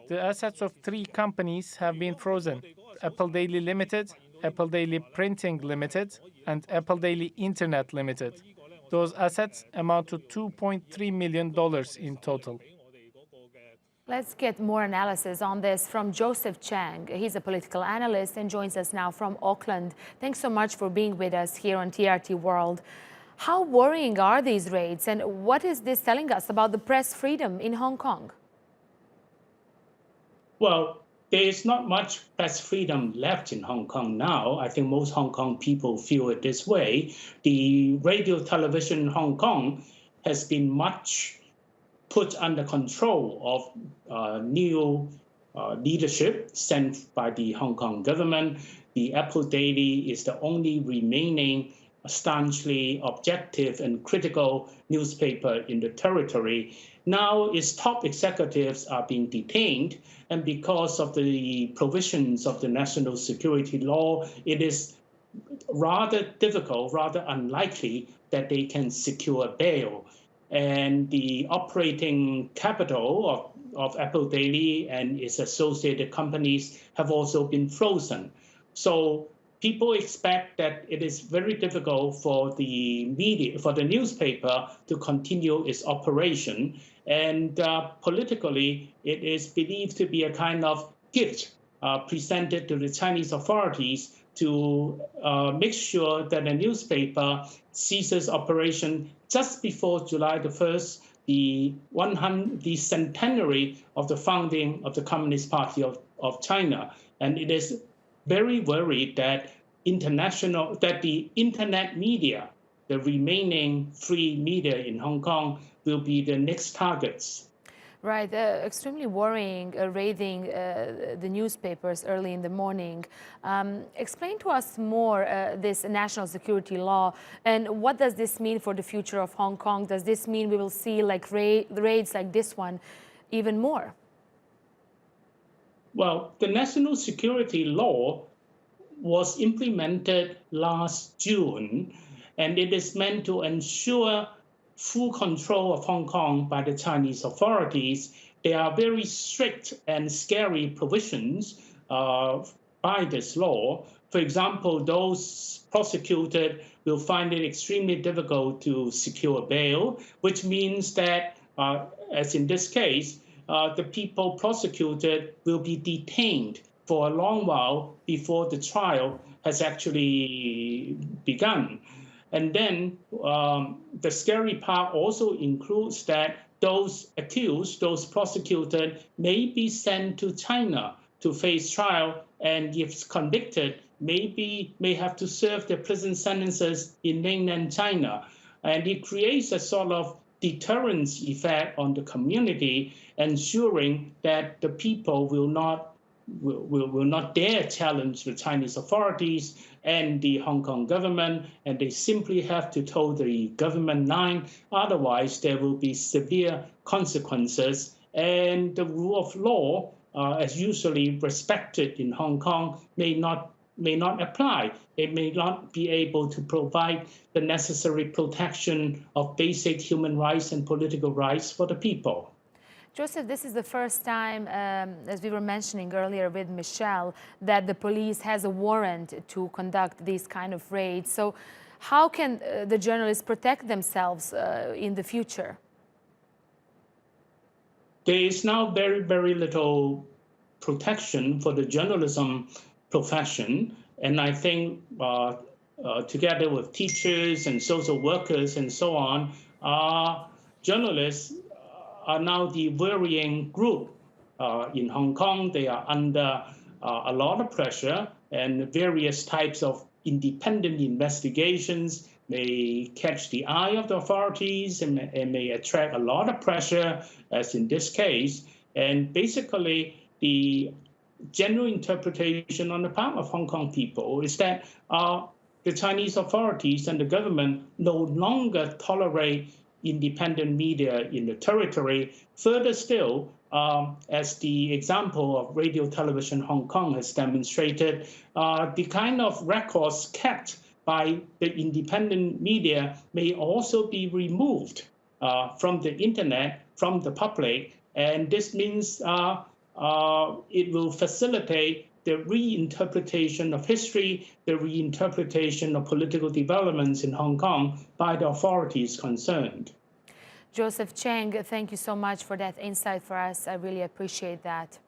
The assets of three companies have been frozen: Apple Daily Limited, Apple Daily Printing Limited, and Apple Daily Internet Limited. Those assets amount to $2.3 million in total. Let's get more analysis on this from Joseph Cheng. He's a political analyst and joins us now from Auckland. Thanks so much for being with us here on TRT World. How worrying are these raids, and what is this telling us about the press freedom in Hong Kong? Well, there is not much press freedom left in Hong Kong now. I think most Hong Kong people feel it this way. The radio television in Hong Kong has been much put under control of new leadership sent by the Hong Kong government. The Apple Daily is the only remaining staunchly objective and critical newspaper in the territory. Now its top executives are being detained, and because of the provisions of the national security law, it is rather difficult, rather unlikely that they can secure bail. And the operating capital of Apple Daily and its associated companies have also been frozen. So people expect that it is very difficult for the media, for the newspaper to continue its operation. And politically, it is believed to be a kind of gift presented to the Chinese authorities to make sure that the newspaper ceases operation just before July the 1st, the centenary of the founding of the Communist Party of China. And it is very worried that the internet media, the remaining free media in Hong Kong, will be the next targets. Right, extremely worrying, raiding the newspapers early in the morning. Explain to us more this national security law, and what does this mean for the future of Hong Kong? Does this mean we will see like raids like this one even more? Well, the national security law was implemented last June, and it is meant to ensure full control of Hong Kong by the Chinese authorities. There are very strict and scary provisions by this law. For example, those prosecuted will find it extremely difficult to secure bail, which means that, as in this case, the people prosecuted will be detained for a long while before the trial has actually begun. And then the scary part also includes that those accused, those prosecuted, may be sent to China to face trial, and if convicted, may have to serve their prison sentences in mainland China. And it creates a sort of deterrence effect on the community, ensuring that the people will not dare challenge the Chinese authorities and the Hong Kong government, and they simply have to toe the government line. Otherwise, there will be severe consequences, and the rule of law, as usually respected in Hong Kong, may not apply. It may not be able to provide the necessary protection of basic human rights and political rights for the people. Joseph, this is the first time, as we were mentioning earlier with Michelle, that the police has a warrant to conduct these kind of raids. So how can the journalists protect themselves in the future? There is now very, very little protection for the journalism profession. And I think together with teachers and social workers and so on, journalists are now the worrying group in Hong Kong. They are under a lot of pressure, and various types of independent investigations may catch the eye of the authorities and may attract a lot of pressure, as in this case. And basically, the general interpretation on the part of Hong Kong people is that the Chinese authorities and the government no longer tolerate independent media in the territory. Further still, as the example of Radio Television Hong Kong has demonstrated, the kind of records kept by the independent media may also be removed from the internet, from the public. And this means it will facilitate the reinterpretation of history, the reinterpretation of political developments in Hong Kong by the authorities concerned. Joseph Cheng, thank you so much for that insight for us. I really appreciate that.